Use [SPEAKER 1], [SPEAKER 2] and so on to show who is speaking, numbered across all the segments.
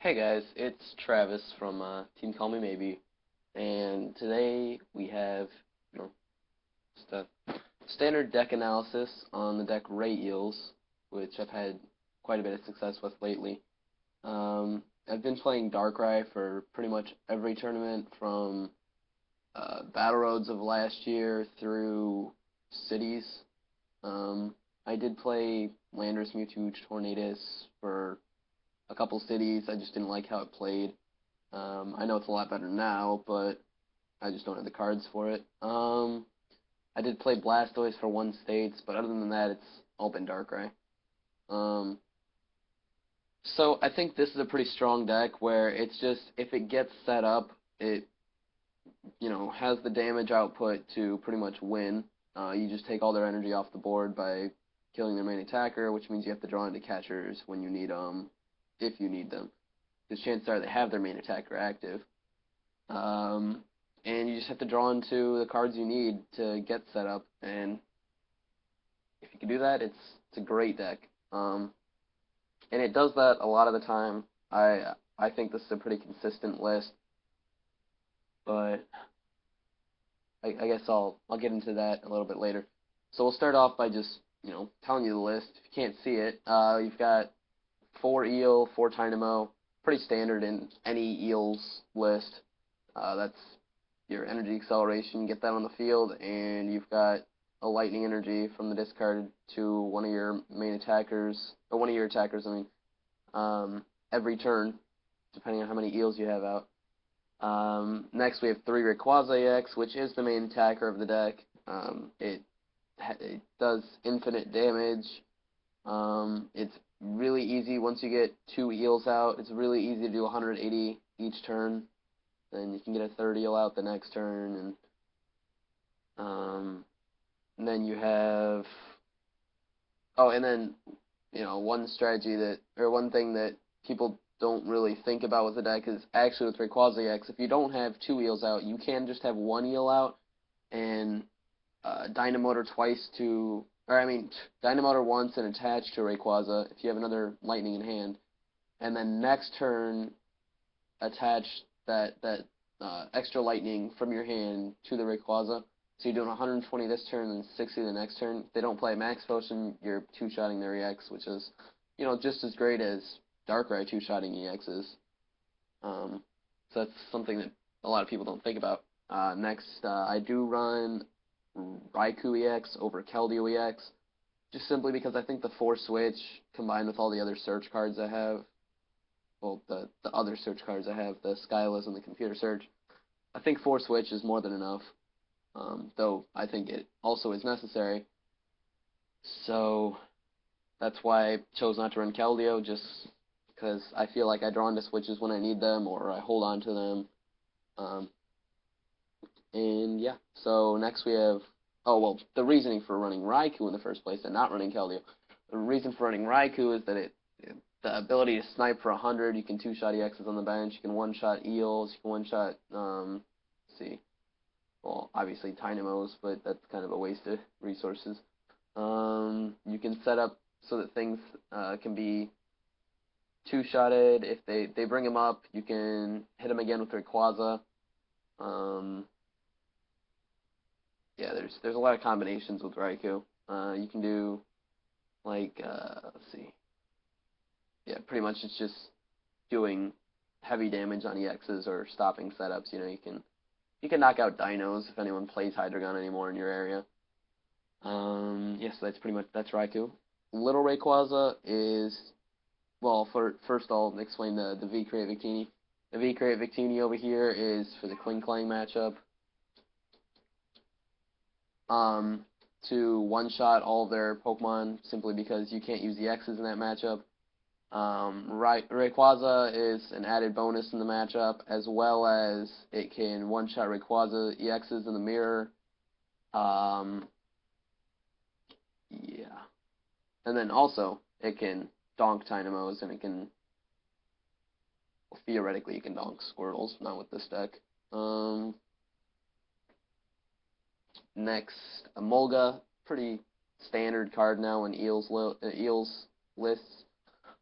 [SPEAKER 1] Hey guys, it's Travis from Team Call Me Maybe, and today we have you know just a standard deck analysis on the deck Rayeels, which I've had quite a bit of success with lately. I've been playing Darkrai for pretty much every tournament from Battle Roads of last year through Cities. Um, I did play Landorus Mewtwo Tornadus for a couple cities. I just didn't like how it played. I know it's a lot better now, but I just don't have the cards for it. I did play Blastoise for one states, but other than that, it's all been Darkrai. Um, so I think this is a pretty strong deck where it's just if it gets set up, it has the damage output to pretty much win. You just take all their energy off the board by killing their main attacker, which means you have to draw into catchers when you need if you need them, because chances are they have their main attacker active. Um, and you just have to draw into the cards you need to get set up, and if you can do that, it's a great deck. And it does that a lot of the time. I think this is a pretty consistent list, but I guess I'll get into that a little bit later. So we'll start off by just telling you the list. If you can't see it, you've got 4 Eel, 4 Dynamo, pretty standard in any Eels list. That's your energy acceleration. You get that on the field, and you've got a lightning energy from the discard to one of your main attackers, or one of your attackers, I mean, every turn, depending on how many Eels you have out. Next, we have 3 Rayquaza EX, which is the main attacker of the deck. It does infinite damage. It's really easy once you get 2 Eels out. It's really easy to do 180 each turn. Then you can get a 3rd Eel out the next turn, and then you have and then one strategy one thing that people don't really think about with the deck is actually with Rayquaza EX, if you don't have 2 Eels out, you can just have 1 Eel out and Dynamotor twice Dynamotor once and attach to Rayquaza if you have another Lightning in hand, and then next turn attach that extra Lightning from your hand to the Rayquaza. So you're doing 120 this turn and 60 the next turn. If they don't play Max Potion, you're two-shotting their EX, which is just as great as Darkrai two-shotting EXs. So that's something that a lot of people don't think about. Next, I do run Raikou EX over Keldeo EX, just simply because I think the Force Switch, combined with all the other search cards I have, well, the other search cards I have, the Skyless and the Computer Search, I think Force Switch is more than enough, though I think it also is necessary. So that's why I chose not to run Keldeo, just because I feel like I draw into switches when I need them, or I hold on to them. And yeah, so next we have, the reasoning for running Raikou in the first place and not running Keldeo. The reason for running Raikou is that the ability to snipe for 100, you can two-shot EXs on the bench, you can one-shot Eels, you can one-shot, obviously Dynamos, but that's kind of a waste of resources. You can set up so that things can be two-shotted. If they bring him up, you can hit him again with Rayquaza. Yeah, there's a lot of combinations with Raikou. You can do let's see. Yeah, pretty much it's just doing heavy damage on EXs or stopping setups. You can knock out Dinos if anyone plays Hydreigon anymore in your area. Yes, that's Raikou. Little Rayquaza is, first I'll explain the V-Create Victini. The V-Create Victini over here is for the Kling Clang matchup. To one-shot all of their Pokemon simply because you can't use the X's in that matchup. Rayquaza is an added bonus in the matchup, as well as it can one-shot Rayquaza EXs in the mirror. Yeah. And then also, it can donk Dynamos, and it can, theoretically, you can donk Squirtles, not with this deck. Next, Emolga, pretty standard card now in Eels lists.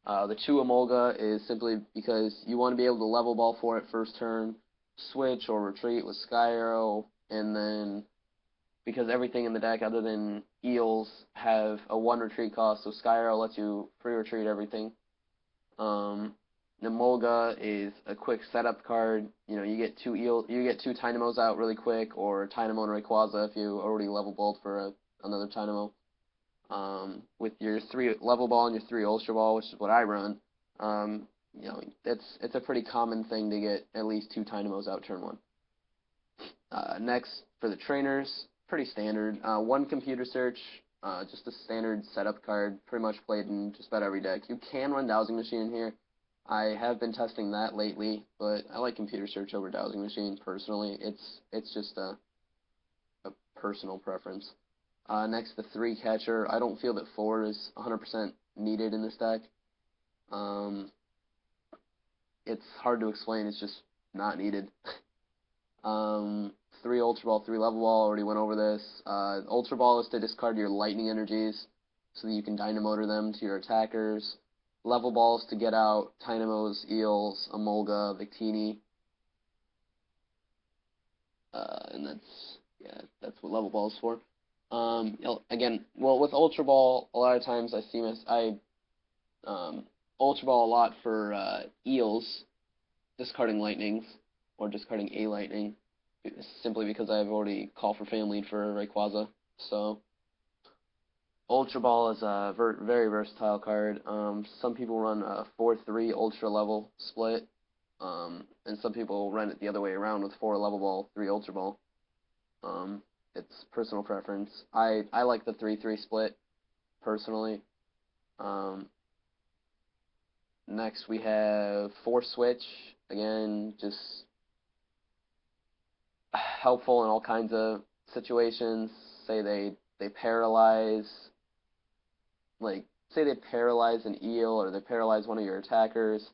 [SPEAKER 1] The 2 Emolga is simply because you want to be able to level ball for it first turn, switch or retreat with Sky Arrow, and then because everything in the deck other than Eels have a 1 retreat cost, so Sky Arrow lets you free retreat everything. Emolga is a quick setup card. You know, you get 2 Tynamos out really quick, or Tynamo and Rayquaza if you already level balled for another Tynamo. With your 3 level ball and your 3 Ultra Ball, which is what I run, you know, it's a pretty common thing to get at least 2 Tynamos out turn 1. Next, for the trainers, pretty standard. 1 computer search, just a standard setup card, pretty much played in just about every deck. You can run Dowsing Machine in here. I have been testing that lately, but I like computer search over Dowsing Machine personally. It's just a personal preference. Next, the 3 catcher. I don't feel that 4 is 100% needed in this deck. It's hard to explain. It's just not needed. 3 Ultra Ball, 3 Level Ball. Already went over this. Ultra Ball is to discard your lightning energies so that you can Dynamotor them to your attackers. Level Balls to get out Tynamos, Eels, Emolga, Victini. And that's what Level Ball is for. Again, well, with Ultra Ball, a lot of times I Ultra Ball a lot for Eels, discarding Lightnings, or discarding a Lightning, simply because I've already called for Family for Rayquaza. So, Ultra Ball is a very versatile card. Some people run a 4-3 Ultra Level split, and some people run it the other way around with 4 Level Ball, 3 Ultra Ball. It's personal preference. I like the 3-3 split, personally. Next we have 4 switch. Again, just helpful in all kinds of situations. Say they paralyze, like say they paralyze an eel, or they paralyze one of your attackers,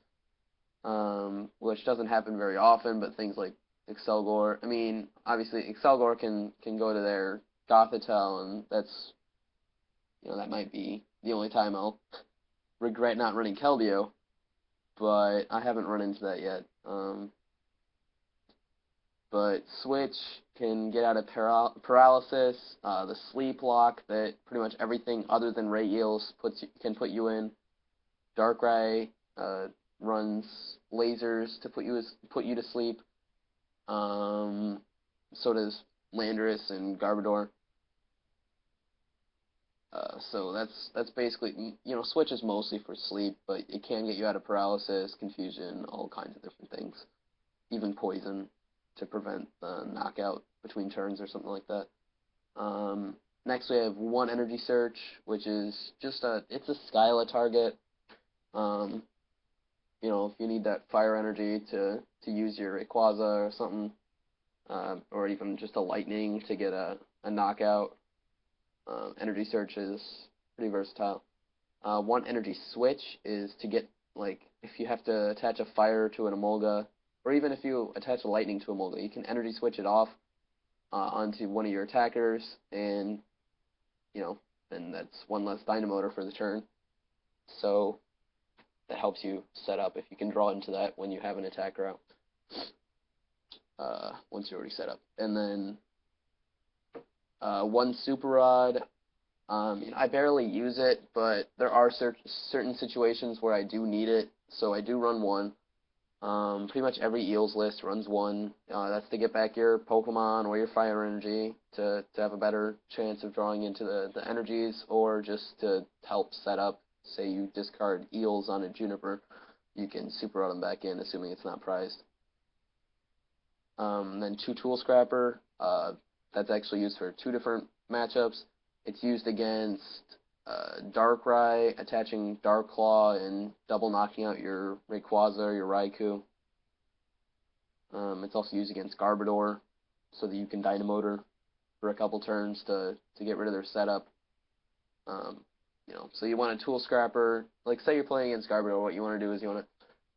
[SPEAKER 1] which doesn't happen very often, but things like Excelgor. I mean, obviously Excelgor can go to their Gothitelle, and that's, you know, that might be the only time I'll regret not running Keldeo, but I haven't run into that yet. But Switch can get out of paralysis, the sleep lock that pretty much everything other than Rayeels can put you in. Darkrai runs lasers to put you to sleep. So does Landorus and Garbodor. So that's basically, you know, Switch is mostly for sleep, but it can get you out of paralysis, confusion, all kinds of different things, even poison to prevent the knockout between turns or something like that. Next we have 1 Energy Search, which is just it's a Skyla target. You know, if you need that fire energy to use your Rayquaza or something, or even just a Lightning to get a knockout. Energy Search is pretty versatile. 1 Energy Switch is to get, like, if you have to attach a fire to an Emolga, or even if you attach a Lightning to Emolga, you can Energy Switch it off onto one of your attackers, and, you know, then that's 1 less Dynamotor for the turn. So that helps you set up if you can draw into that when you have an attacker out. Once you're already set up. And then 1 Super Rod. You know, I barely use it, but there are certain situations where I do need it, so I do run 1. Pretty much every Eels list runs 1. That's to get back your Pokemon or your Fire Energy to have a better chance of drawing into the energies, or just to help set up. Say you discard Eels on a Juniper, you can Super Rod them back in, assuming it's not prized. Then 2 Tool Scrapper. That's actually used for 2 different matchups. It's used against Darkrai, attaching Dark Claw and double knocking out your Rayquaza or your Raikou. It's also used against Garbodor, so that you can Dynamotor for a couple turns to get rid of their setup. You know, so you want a Tool Scrapper. Like, say you're playing against Garbodor, what you want to do is you want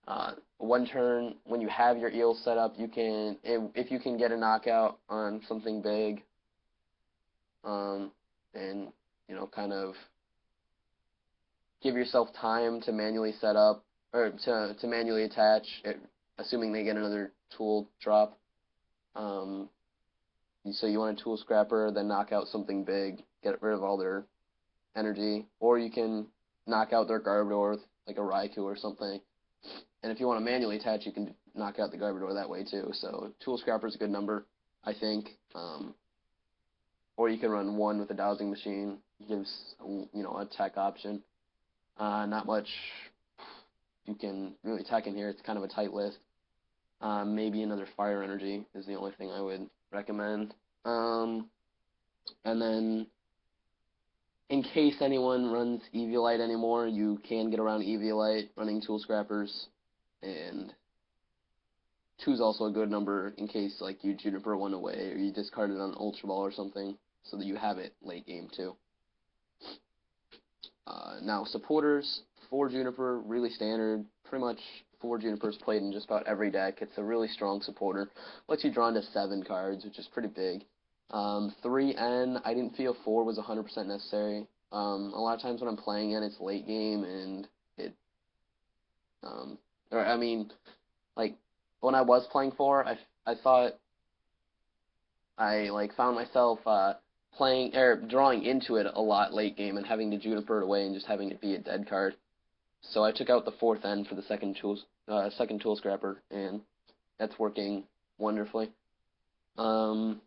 [SPEAKER 1] to 1 turn, when you have your Eel set up, you can, if you can get a knockout on something big, and, you know, kind of give yourself time to manually set up, or to manually attach, assuming they get another tool drop. Um, so you want a tool scrapper, then knock out something big, get rid of all their energy, or you can knock out their Garbodor with like a Raikou or something. And if you want to manually attach, you can knock out the Garbodor that way too. So tool scrapper is a good number, I think. Or you can run one with a dowsing machine. It gives a tech option. Not much you can really tech in here. It's kind of a tight list. Maybe another fire energy is the only thing I would recommend. And then, in case anyone runs Eviolite anymore, you can get around Eviolite running tool scrappers, and 2 is also a good number in case like you Juniper one away or you discard it on Ultra Ball or something, so that you have it late game too. Now supporters, 4 Juniper, really standard. Pretty much 4 Junipers played in just about every deck. It's a really strong supporter. Lets you draw into 7 cards, which is pretty big. 3N, I didn't feel 4 was 100% necessary. A lot of times when I'm playing it, it's late game, and like, when I was playing 4, I thought I, like, found myself, playing, or drawing into it a lot late game and having to Juniper it away and just having it be a dead card. So I took out the 4th N for the second tool scrapper, and that's working wonderfully. And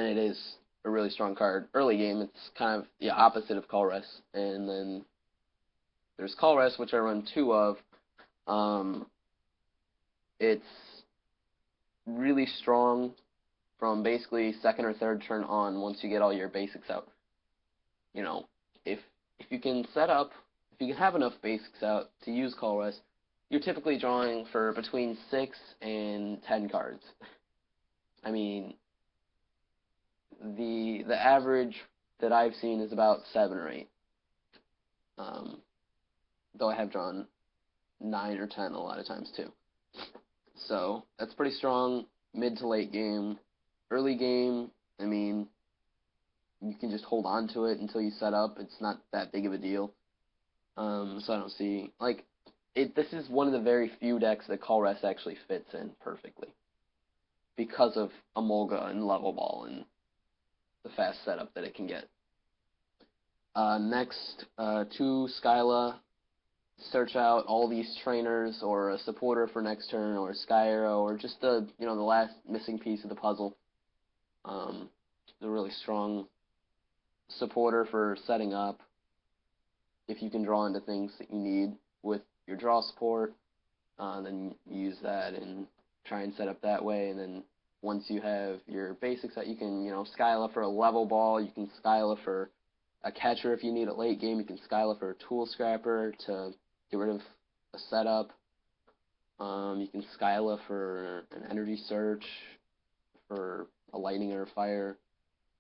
[SPEAKER 1] it is a really strong card. Early game, it's kind of the opposite of Colress. And then there's Colress, which I run 2 of. It's really strong from basically second or third turn on once you get all your basics out. If you can set up, if you can have enough basics out to use Colress, you're typically drawing for between 6 and 10 cards. I mean, the average that I've seen is about 7 or 8. Though I have drawn 9 or 10 a lot of times too. So that's pretty strong mid to late game. Early game, I mean, you can just hold on to it until you set up. It's not that big of a deal. So I don't see, like, this is one of the very few decks that Colress actually fits in perfectly because of Emolga and Level Ball and the fast setup that it can get. Next, 2 Skyla. Search out all these trainers or a supporter for next turn or Sky Arrow or just the last missing piece of the puzzle. A really strong supporter for setting up if you can draw into things that you need with your draw support, then use that and try and set up that way. And then once you have your basics that you can, Skyla for a Level Ball, you can Skyla for a catcher if you need it late game, you can Skyla for a tool scrapper to get rid of a setup. You can Skyla for an energy search, for a lightning or a fire.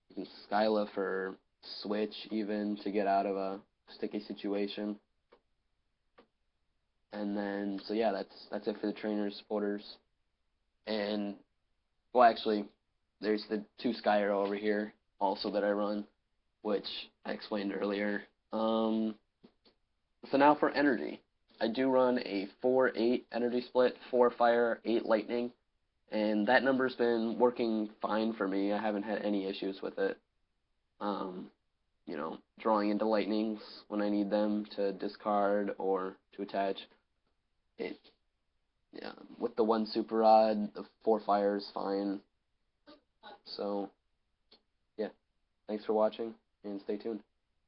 [SPEAKER 1] You can Skyla for switch even to get out of a sticky situation. And then, so yeah, that's it for the trainers, supporters. And, well, actually, there's the 2 Sky Arrow over here also that I run, which I explained earlier. So now for energy. I do run a 4-8 energy split, 4 fire, 8 lightning, and that number's been working fine for me. I haven't had any issues with it. Drawing into lightnings when I need them to discard or to attach. With the 1 super rod, the 4 fire is fine. So, yeah, thanks for watching, and stay tuned.